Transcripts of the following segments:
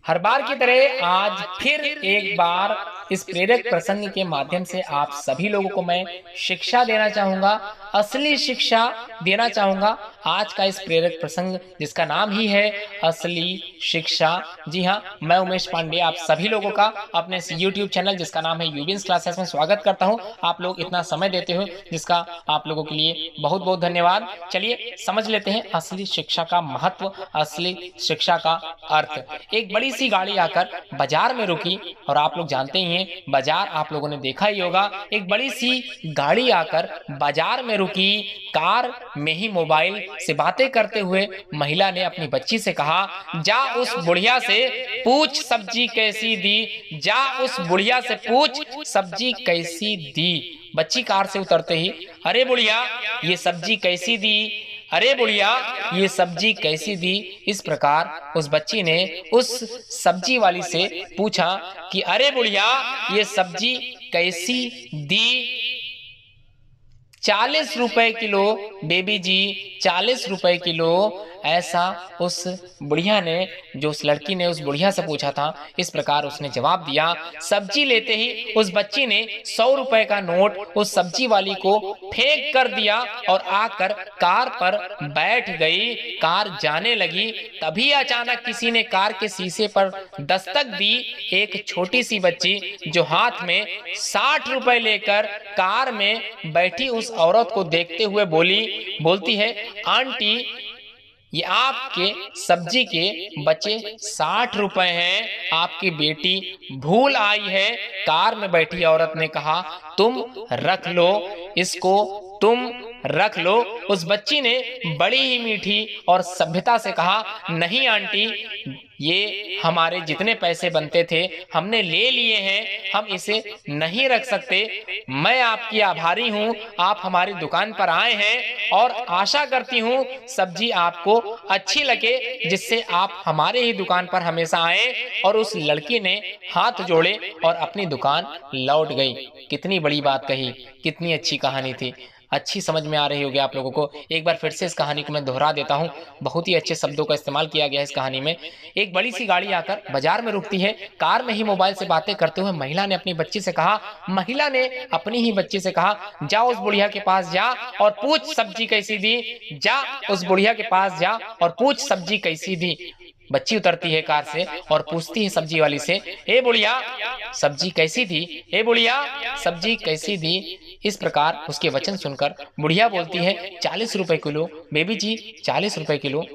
हर बार की तरह आज फिर एक बार इस प्रेरक प्रसंग के माध्यम से आप सभी लोगों को मैं शिक्षा देना चाहूंगा, असली शिक्षा देना चाहूंगा। आज का इस प्रेरक प्रसंग जिसका नाम ही है असली शिक्षा। जी हाँ, मैं उमेश पांडे आप सभी लोगों का अपने इस YouTube चैनल जिसका नाम है यूबिन्स क्लासेस में स्वागत करता हूं। आप लोग इतना समय देते हो जिसका आप लोगों के लिए बहुत बहुत धन्यवाद। चलिए समझ लेते हैं असली शिक्षा का महत्व, असली शिक्षा का अर्थ। एक बड़ी सी गाड़ी आकर बाजार में रुकी और आप लोग जानते ही हैं बाजार आप लोगों ने देखा ही होगा। एक बड़ी सी गाड़ी आकर बाजार में रुकी, कार में ही मोबाइल से बातें करते हुए महिला ने अपनी बच्ची से कहा, जा उस बुढ़िया से पूछ सब्जी कैसी दी, जा उस बुढ़िया से पूछ सब्जी कैसी दी। बच्ची कार से उतरते ही, अरे बुढ़िया ये सब्जी कैसी दी, अरे बुढ़िया ये सब्जी कैसी दी। इस प्रकार उस बच्ची ने उस सब्जी वाली से पूछा कि अरे बुढ़िया ये सब्जी कैसी दी। 40 रुपए किलो बेबी जी, 40 रुपए किलो। ऐसा उस बुढ़िया ने, जो उस लड़की ने उस बुढ़िया से पूछा था, इस प्रकार उसने जवाब दिया। सब्जी लेते ही उस बच्ची ने 100 रुपए का नोट उस सब्जी वाली को फेंक कर दिया और आकर कार पर बैठ गई। कार जाने लगी, तभी अचानक किसी ने कार के शीशे पर दस्तक दी। एक छोटी सी बच्ची जो हाथ में 60 रुपए लेकर कार में बैठी उस औरत को देखते हुए बोलती है, आंटी ये आपके सब्जी के बचे 60 रुपए हैं, आपकी बेटी भूल आई है। कार में बैठी औरत ने कहा, तुम रख लो इसको, तुम रख लो। उस बच्ची ने बड़ी ही मीठी और सभ्यता से कहा, नहीं आंटी ये हमारे जितने पैसे बनते थे हमने ले लिए हैं, हम इसे नहीं रख सकते। मैं आपकी आभारी हूँ, आप हमारी दुकान पर आए हैं और आशा करती हूँ सब्जी आपको अच्छी लगे, जिससे आप हमारे ही दुकान पर हमेशा आए। और उस लड़की ने हाथ जोड़े और अपनी दुकान लौट गई। कितनी बड़ी बात कही, कितनी अच्छी कहानी थी। अच्छी समझ में आ रही होगी आप लोगों को। एक बार फिर से इस कहानी को मैं दोहरा देता हूँ, बहुत ही अच्छे शब्दों का इस्तेमाल किया गया है इस कहानी में। एक बड़ी सी गाड़ी आकर बाजार में रुकती है, कार में ही मोबाइल से बातें करते हुए महिला ने अपनी बच्ची से कहा, महिला ने अपनी ही बच्ची से कहा, जा उस बुढ़िया के पास जा और पूछ सब्जी कैसी दी, जा उस बुढ़िया के पास जा और पूछ सब्जी कैसी दी। बच्ची उतरती है कार से और पूछती है सब्जी वाली से, ए बुढ़िया सब्जी कैसी थी, ए बुढ़िया सब्जी कैसी दी। इस प्रकार उसके वचन सुनकर बुढ़िया बोलती है, 40 रुपए किलो बेबी जी, 40 रुपए किलो।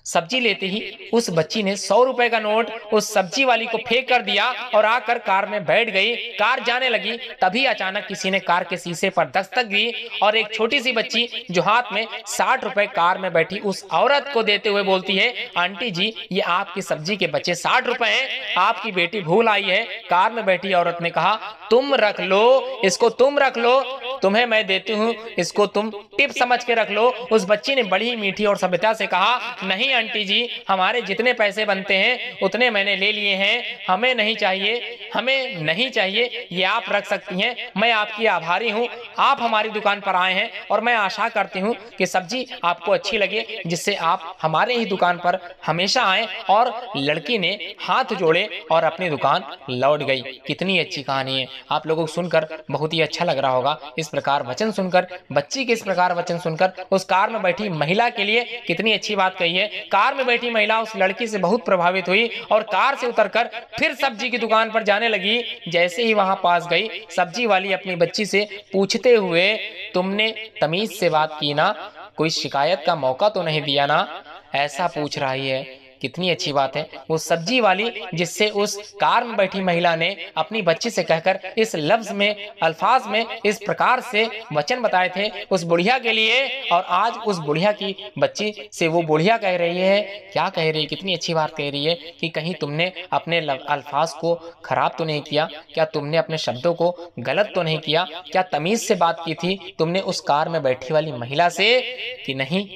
सब्जी लेते ही उस बच्ची ने 100 रुपए का नोट उस सब्जी वाली को फेंक कर दिया और आकर कार में बैठ गई। कार जाने लगी, तभी अचानक किसी ने कार के शीशे पर दस्तक दी और एक छोटी सी बच्ची जो हाथ में 60 रुपए कार में बैठी उस औरत को देते हुए बोलती है, आंटी जी ये आपकी सब्जी के बचे 60 रुपए हैं, आपकी बेटी भूल आई है। कार में बैठी औरत ने कहा, तुम रख लो इसको, तुम रख लो, तुम्हें मैं देती हूँ, इसको तुम टिप समझ के रख लो। उस बच्ची ने बड़ी मीठी और सभ्यता से कहा, नहीं आंटी जी हमारे जितने पैसे बनते हैं उतने मैंने ले लिए हैं, हमें नहीं चाहिए, हमें नहीं चाहिए, ये आप रख सकती हैं। मैं आपकी आभारी हूँ, आप हमारी दुकान पर आए हैं और मैं आशा करती हूँ कि सब्जी आपको अच्छी लगे, जिससे आप हमारे ही दुकान पर हमेशा आए। और लड़की ने हाथ जोड़े और अपनी दुकान लौट गई। कितनी अच्छी कहानी है, आप लोगों को सुनकर बहुत ही अच्छा लग रहा होगा। इस प्रकार वचन सुनकर, बच्ची के इस प्रकार वचन सुनकर उस कार में बैठी महिला के लिए कितनी अच्छी बात कही है। कार में बैठी महिला उस लड़की से बहुत प्रभावित हुई और कार से उतरकर फिर सब्जी की दुकान पर जाने लगी। जैसे ही वहां पास गई, सब्जी वाली अपनी बच्ची से पूछते हुए, तुमने तमीज से बात की ना, कोई शिकायत का मौका तो नहीं दिया ना, ऐसा पूछ रही है। कितनी अच्छी बात है। वो सब्जी वाली जिससे उस कार में बैठी महिला ने अपनी बच्ची से कहकर इस लफ्ज में, अल्फाज में इस प्रकार से वचन बताए थे उस बुढ़िया के लिए, और आज उस बुढ़िया की बच्ची से वो बुढ़िया कह रही है, क्या कह रही है, कितनी अच्छी बात कह रही है कि कहीं तुमने अपने अल्फाज को खराब तो नहीं किया, क्या तुमने अपने शब्दों को गलत तो नहीं किया, क्या तमीज से बात की थी तुमने उस कार में बैठी वाली महिला से कि नहीं,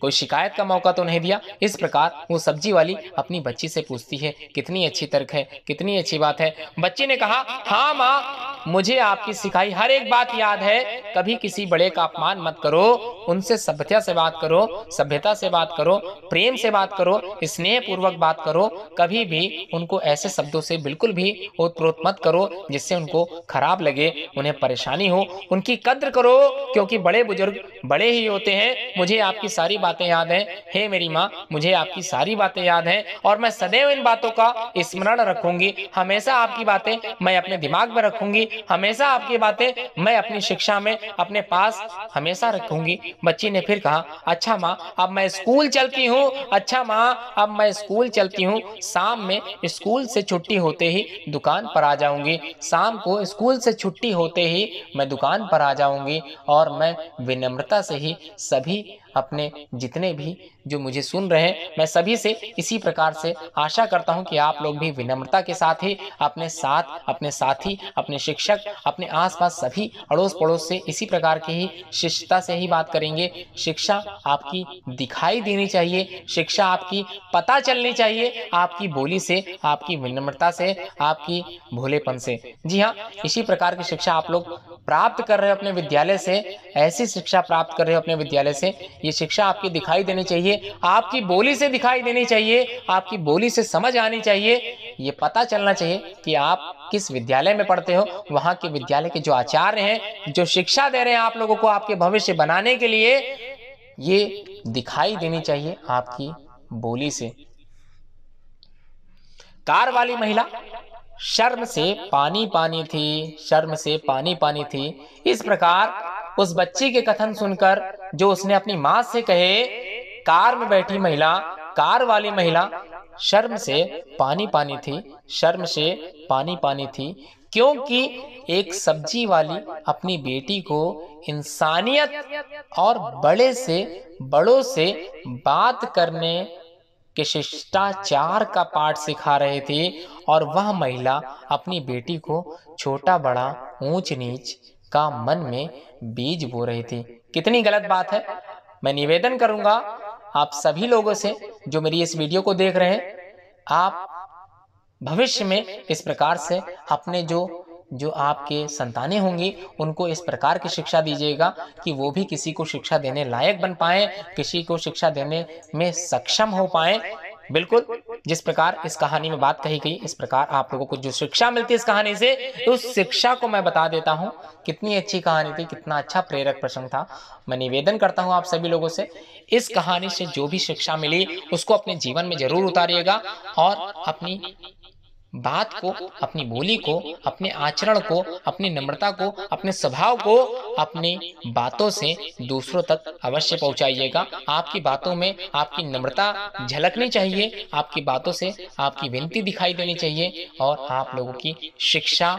कोई शिकायत का मौका तो नहीं दिया। इस प्रकार वो सब्जी वाली अपनी बच्ची से पूछती है। कितनी अच्छी तर्क है, कितनी अच्छी बात है। बच्ची ने कहा, हाँ माँ, मुझे आपकी सिखाई हर एक बात याद है। कभी किसी बड़े का अपमान मत करो, उनसे सभ्यता से बात करो, सभ्यता से बात करो, प्रेम से बात करो, स्नेह पूर्वक बात करो। कभी भी उनको ऐसे शब्दों से बिल्कुल भी ओत-प्रोत मत करो जिससे उनको खराब लगे, उन्हें परेशानी हो। उनकी कद्र करो, क्योंकि बड़े बुजुर्ग बड़े ही होते हैं। मुझे आपकी सारी बातें याद हैं। हे मेरी माँ, मुझे आपकी सारी बातें याद हैं और मैं सदैव इन बातों का स्मरण रखूंगी। हमेशा आपकी बातें मैं अपने दिमाग में रखूंगी। हमेशा आपकी बातें मैं अपनी शिक्षा में अपने पास हमेशा रखूंगी। बच्ची ने फिर कहा, अच्छा माँ, अब मैं स्कूल चलती हूँ। अच्छा माँ, अब मैं स्कूल चलती हूँ। शाम में स्कूल से छुट्टी होते ही दुकान पर आ जाऊंगी। शाम को स्कूल से छुट्टी होते ही मैं दुकान पर आ जाऊंगी और मैं विनम्रता से ही सभी अपने जितने भी जो मुझे सुन रहे हैं, मैं सभी से इसी प्रकार से आशा करता हूं कि आप लोग भी विनम्रता के साथ ही अपने साथ, अपने साथी, अपने शिक्षक, अपने आसपास सभी अड़ोस पड़ोस से इसी प्रकार की ही शिष्टता से ही बात करेंगे। शिक्षा आपकी दिखाई देनी चाहिए, शिक्षा आपकी पता चलनी चाहिए, आपकी बोली से, आपकी विनम्रता से, आपकी भोलेपन से। जी हाँ, इसी प्रकार की शिक्षा आप लोग प्राप्त कर रहे हो अपने विद्यालय से। ऐसी शिक्षा प्राप्त कर रहे हो अपने विद्यालय से। ये शिक्षा आपकी दिखाई देनी चाहिए, आपकी बोली से दिखाई देनी चाहिए, आपकी बोली से समझ आनी चाहिए। ये पता चलना चाहिए कि आप किस विद्यालय में पढ़ते हो। वहां के विद्यालय के जो आचार्य हैं, जो शिक्षा दे रहे हैं आप लोगों को आपके भविष्य बनाने के लिए, ये दिखाई देनी चाहिए आपकी बोली से। कार वाली महिला शर्म से पानी पानी थी, शर्म से पानी पानी थी। इस प्रकार उस बच्ची के कथन सुनकर जो उसने अपनी माँ से कहे, कार में बैठी महिला, कार वाली महिला शर्म से पानी पानी थी, शर्म से पानी पानी थी, क्योंकि एक सब्जी वाली अपनी बेटी को इंसानियत और बड़े से बड़ों से बात करने के शिष्टाचार का पाठ सिखा रहे थे और वह महिला अपनी बेटी को छोटा बड़ा ऊंच नीच का मन में बीज बो रही थी। कितनी गलत बात है। मैं निवेदन करूंगा आप सभी लोगों से जो मेरी इस वीडियो को देख रहे हैं, आप भविष्य में इस प्रकार से अपने जो आपके संतानें होंगी उनको इस प्रकार की शिक्षा दीजिएगा कि वो भी किसी को शिक्षा देने लायक बन पाए, किसी को शिक्षा देने में सक्षम हो पाए। बिल्कुल जिस प्रकार इस कहानी में बात कही गई, इस प्रकार आप लोगों को जो शिक्षा मिलती है इस कहानी से, उस शिक्षा को मैं बता देता हूं। कितनी अच्छी कहानी थी, कितना अच्छा प्रेरक प्रसंग था। मैं निवेदन करता हूं आप सभी लोगों से, इस कहानी से जो भी शिक्षा मिली उसको अपने जीवन में जरूर उतारिएगा और अपनी बात को, अपनी बोली को, अपने आचरण को, अपनी नम्रता को, अपने स्वभाव को, अपनी बातों से दूसरों तक अवश्य पहुंचाइएगा। आपकी बातों में आपकी नम्रता झलकनी चाहिए, आपकी बातों से आपकी विनती दिखाई देनी चाहिए और आप लोगों की शिक्षा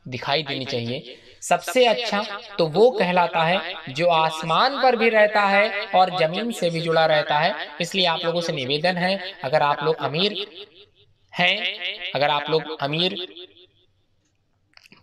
दिखाई देनी चाहिए। सबसे अच्छा तो वो कहलाता है जो आसमान पर भी रहता है और जमीन से भी जुड़ा रहता है। इसलिए आप लोगों से निवेदन है, अगर आप लोग अमीर हैं, अगर आप लोग अमीर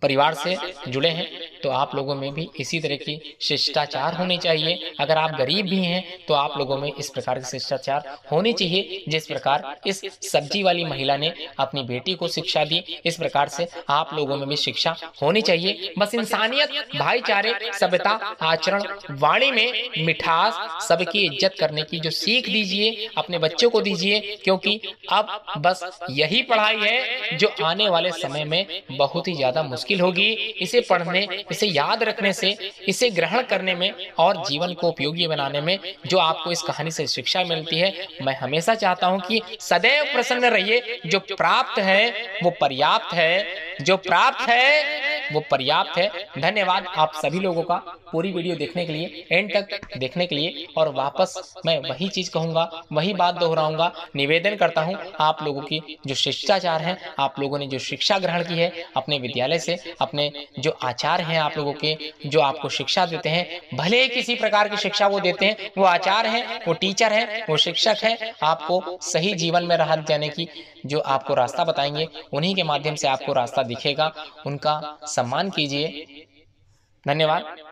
परिवार से जुड़े हैं तो आप लोगों में भी इसी तरह की शिष्टाचार होनी चाहिए। अगर आप गरीब भी हैं तो आप लोगों में इस प्रकार की शिष्टाचार होनी चाहिए जिस प्रकार इस सब्जी वाली महिला ने अपनी बेटी को शिक्षा दी, इस प्रकार से आप लोगों में भी शिक्षा होनी चाहिए। बस इंसानियत, भाईचारे, सभ्यता, आचरण, वाणी में मिठास, सबकी इज्जत करने की जो सीख दीजिए अपने बच्चों को दीजिए, क्योंकि अब बस यही पढ़ाई है जो आने वाले समय में बहुत ही ज्यादा मुश्किल होगी। इसे पढ़ने, इसे याद रखने से, इसे ग्रहण करने में और जीवन को उपयोगी बनाने में जो आपको इस कहानी से शिक्षा मिलती है, मैं हमेशा चाहता हूं कि सदैव प्रसन्न रहिए। जो प्राप्त है वो पर्याप्त है, जो प्राप्त है वो पर्याप्त है। धन्यवाद आप सभी लोगों का पूरी वीडियो देखने के लिए, एंड तक देखने के लिए। और वापस मैं वही चीज कहूंगा, वही बात दोहराऊंगा, निवेदन करता हूं आप लोगों की जो शिष्टाचार है, आप लोगों ने जो शिक्षा ग्रहण की है अपने विद्यालय से, अपने जो आचार्य हैं आप लोगों के, जो आपको शिक्षा देते हैं, भले ही किसी प्रकार की शिक्षा वो देते हैं, वो आचार्य हैं, वो टीचर हैं, वो शिक्षक हैं, आपको सही जीवन में राह जाने की जो आपको रास्ता बताएंगे, उन्हीं के माध्यम से आपको रास्ता दिखेगा। उनका सम्मान कीजिए। धन्यवाद।